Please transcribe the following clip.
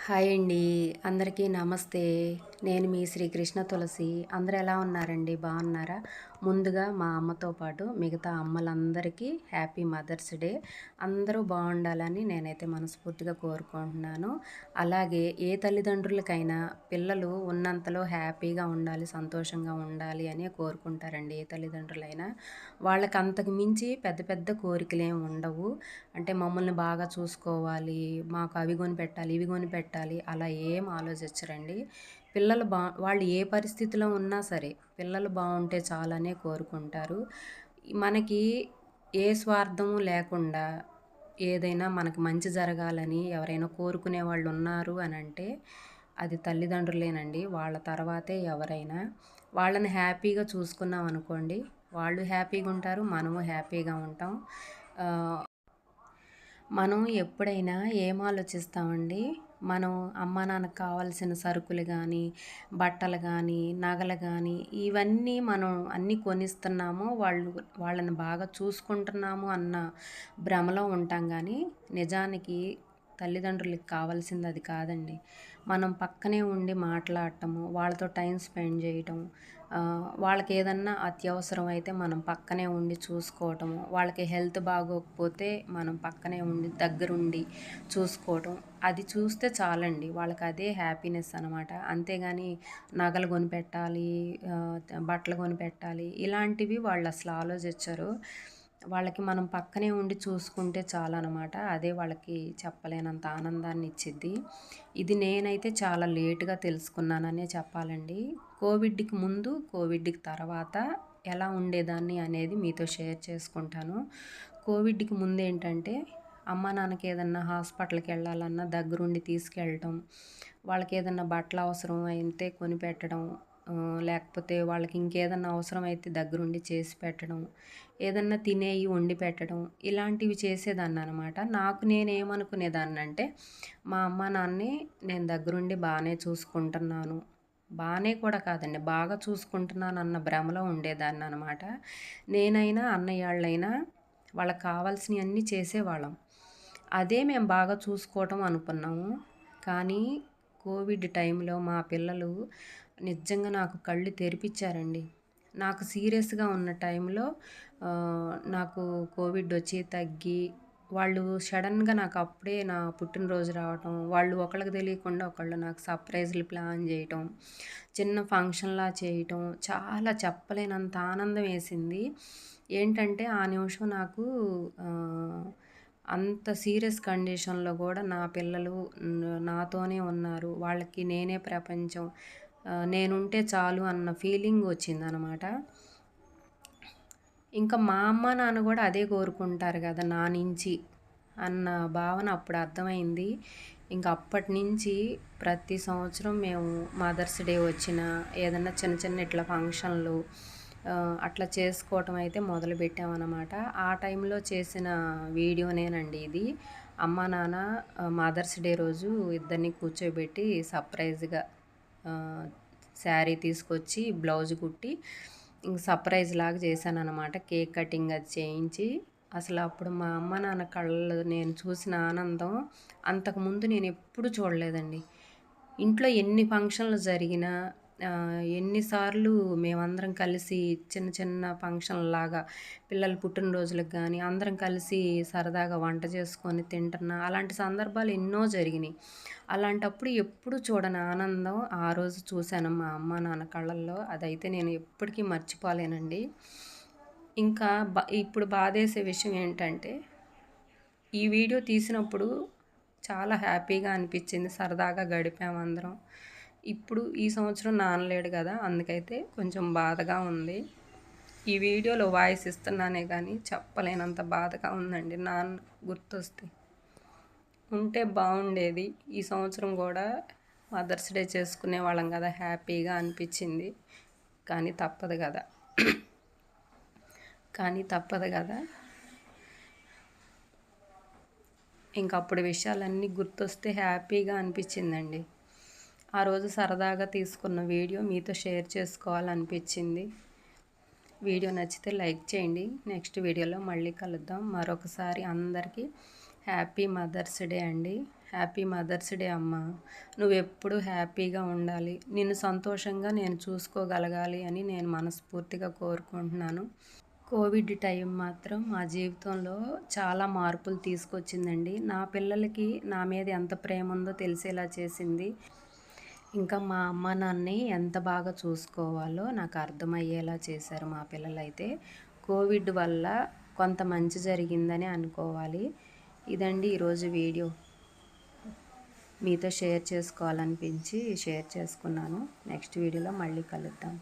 Hi అండి. అందరికీ నమస్తే. నేను మీ శ్రీకృష్ణ తులసి. అందరూ ఎలా ఉన్నారండి? బాగున్నారా? ముందుగా మా అమ్మతో పాటు మిగతా అమ్మలందరికీ హ్యాపీ మదర్స్ డే. అందరూ బాగుండాలని నేనైతే మనస్ఫూర్తిగా కోరుకుంటున్నాను. అలాగే ఏ తల్లిదండ్రులకైనా పిల్లలు ఉన్నంతలో హ్యాపీగా ఉండాలి, సంతోషంగా ఉండాలి అని కోరుకుంటారండి ఏ తల్లిదండ్రులైనా. వాళ్ళకి అంతకు మించి పెద్ద పెద్ద కోరికలేమి ఉండవు. అంటే మమ్మల్ని బాగా చూసుకోవాలి, మాకు అవి కొనిపెట్టాలి, ఇవి కొనిపెట్టాలి అలా ఏం ఆలోచించరండి. పిల్లలు వాళ్ళు ఏ పరిస్థితిలో ఉన్నా సరే పిల్లలు బాగుంటే చాలనే కోరుకుంటారు. మనకి ఏ స్వార్థము లేకుండా ఏదైనా మనకు మంచి జరగాలని ఎవరైనా కోరుకునే వాళ్ళు ఉన్నారు అని అంటే అది తల్లిదండ్రులేనండి. వాళ్ళ తర్వాతే ఎవరైనా. వాళ్ళని హ్యాపీగా చూసుకున్నాం అనుకోండి, వాళ్ళు హ్యాపీగా ఉంటారు, మనము హ్యాపీగా ఉంటాం. మనం ఎప్పుడైనా ఏం ఆలోచిస్తామండి? మనం అమ్మా నాన్నకు కావాల్సిన సరుకులు కానీ, బట్టలు కానీ, నగలు కానీ ఇవన్నీ మనం అన్నీ కొనిస్తున్నాము, వాళ్ళని బాగా చూసుకుంటున్నాము అన్న భ్రమలో ఉంటాం. కానీ నిజానికి తల్లిదండ్రులకి కావాల్సింది అది కాదండి. మనం పక్కనే ఉండి మాట్లాడటము, వాళ్ళతో టైం స్పెండ్ చేయటం, వాళ్ళకి ఏదన్నా అత్యవసరం అయితే మనం పక్కనే ఉండి చూసుకోవటము, వాళ్ళకి హెల్త్ బాగోకపోతే మనం పక్కనే ఉండి దగ్గరుండి చూసుకోవటం, అది చూస్తే చాలండి. వాళ్ళకి అదే హ్యాపీనెస్ అనమాట. అంతేగాని నగలు కొనిపెట్టాలి, బట్టలు కొనిపెట్టాలి ఇలాంటివి వాళ్ళు అసలు ఆలోచించరు. వాళ్ళకి మనం పక్కనే ఉండి చూసుకుంటే చాలనమాట. అదే వాళ్ళకి చెప్పలేనంత ఆనందాన్ని ఇచ్చిద్ది. ఇది నేనైతే చాలా లేటుగా తెలుసుకున్నాననే చెప్పాలండి. కోవిడ్‌కి ముందు, కోవిడ్‌కి తర్వాత ఎలా ఉండేదాన్ని అనేది మీతో షేర్ చేసుకుంటాను. కోవిడ్‌కి ముందేంటంటే అమ్మా నాన్నకి ఏదన్నా హాస్పిటల్‌కి వెళ్ళాలన్నా దగ్గరుండి తీసుకెళ్ళటం, వాళ్ళకి ఏదన్నా బట్టలు అవసరం అయితే కొనిపెట్టడం, లేకపోతే వాళ్ళకి ఇంకేదన్నా అవసరమైతే దగ్గరుండి చేసి పెట్టడం, ఏదన్నా తినేయి వండి పెట్టడం ఇలాంటివి చేసేదాన్ననమాట. నాకు నేనేమనుకునేదాన్నంటే మా అమ్మ నాన్నని నేను దగ్గరుండి బాగానే చూసుకుంటున్నాను, బాగానే కూడా కాదండి బాగా చూసుకుంటున్నానన్న భ్రమలో ఉండేదాన్ననమాట. నేనైనా అన్నయ్యోళ్ళైనా వాళ్ళకి కావాల్సినవన్నీ చేసేవాళ్ళం. అదే మేము బాగా చూసుకోవటం అనుకున్నాము. కానీ కోవిడ్ టైంలో మా పిల్లలు నిజంగా నాకు కళ్ళు తెరిపించారండి. నాకు సీరియస్‌గా ఉన్న టైంలో నాకు కోవిడ్ వచ్చి తగ్గి వాళ్ళు సడన్‌గా నాకు అప్పుడే నా పుట్టినరోజు రావటం, వాళ్ళు ఒకళ్ళకి తెలియకుండా ఒకళ్ళు నాకు సర్ప్రైజ్‌లు ప్లాన్ చేయటం, చిన్న ఫంక్షన్‌లా చేయటం చాలా చెప్పలేనంత ఆనందం వేసింది. ఏంటంటే ఆ నిమిషం నాకు అంత సీరియస్ కండిషన్‌లో కూడా నా పిల్లలు నాతోనే ఉన్నారు, వాళ్ళకి నేనే ప్రపంచం, నేనుంటే చాలు అన్న ఫీలింగ్ వచ్చిందనమాట. ఇంకా మా అమ్మ నాన్న కూడా అదే కోరుకుంటారు కదా నా నుంచి అన్న భావన అప్పుడు అర్థమైంది. ఇంక అప్పటి నుంచి ప్రతి సంవత్సరం మేము మదర్స్ డే వచ్చినా ఏదన్నా చిన్న చిన్న ఇట్లా ఫంక్షన్లు అట్లా చేసుకోవటం అయితే మొదలుపెట్టామన్నమాట. ఆ టైంలో చేసిన వీడియోనేనండి ఇది. అమ్మ నాన్న మదర్స్ డే రోజు ఇద్దరిని కూర్చోబెట్టి సర్ప్రైజ్గా శారీ తీసుకొచ్చి బ్లౌజ్ కుట్టి ఇంక సర్ప్రైజ్ లాగా చేశానన్నమాట. కేక్ కటింగ్ అది చేయించి అసలు అప్పుడు మా అమ్మ నాన్న కళ్ళు నేను చూసిన ఆనందం అంతకుముందు నేను ఎప్పుడు చూడలేదండి. ఇంట్లో ఎన్ని ఫంక్షన్లు జరిగినా ఎన్నిసార్లు మేమందరం కలిసి చిన్న చిన్న ఫంక్షన్లాగా పిల్లల పుట్టినరోజులకు కానీ అందరం కలిసి సరదాగా వంట చేసుకొని తింటున్న అలాంటి సందర్భాలు ఎన్నో జరిగినాయి. అలాంటప్పుడు ఎప్పుడు చూడని ఆనందం ఆ రోజు చూశాను మా అమ్మ నాన్న కళ్ళల్లో. అదైతే నేను ఎప్పటికీ మర్చిపోలేనండి. ఇంకా ఇప్పుడు బాధేసే విషయం ఏంటంటే ఈ వీడియో తీసినప్పుడు చాలా హ్యాపీగా అనిపించింది, సరదాగా గడిపాము అందరం. ఇప్పుడు ఈ సంవత్సరం నాన్న లేడు కదా, అందుకైతే కొంచెం బాధగా ఉంది. ఈ వీడియోలో వాయిస్ ఇస్తున్నానే కానీ చెప్పలేనంత బాధగా ఉందండి. నాన్న గుర్తొస్తే ఉంటే బాగుండేది. ఈ సంవత్సరం కూడా మదర్స్ డే చేసుకునే వాళ్ళం కదా, హ్యాపీగా అనిపించింది. కానీ తప్పదు కదా కానీ తప్పదు కదా. ఇంకప్పుడు విషయాలన్నీ గుర్తొస్తే హ్యాపీగా అనిపించిందండి. ఆ రోజు సరదాగా తీసుకున్న వీడియో మీతో షేర్ చేసుకోవాలనిపించింది. వీడియో నచ్చితే లైక్ చేయండి. నెక్స్ట్ వీడియోలో మళ్ళీ కలుద్దాం. మరొకసారి అందరికీ హ్యాపీ మదర్స్ డే అండి. హ్యాపీ మదర్స్ డే అమ్మ. నువ్వెప్పుడు హ్యాపీగా ఉండాలి, నిన్ను సంతోషంగా నేను చూసుకోగలగాలి అని నేను మనస్ఫూర్తిగా కోరుకుంటున్నాను. కోవిడ్ టైం మాత్రం మా జీవితంలో చాలా మార్పులు తీసుకొచ్చిందండి. నా పిల్లలకి నా మీద ఎంత ప్రేమ ఉందో తెలిసేలా చేసింది. ఇంకా మా అమ్మ నాన్నని ఎంత బాగా చూసుకోవాలో నాకు అర్థమయ్యేలా చేశారు మా పిల్లలైతే. కోవిడ్ వల్ల కొంత మంచి జరిగిందని అనుకోవాలి. ఇదండి ఈరోజు వీడియో. మీతో షేర్ చేసుకోవాలనిపించి షేర్ చేసుకున్నాను. నెక్స్ట్ వీడియోలో మళ్ళీ కలుద్దాం.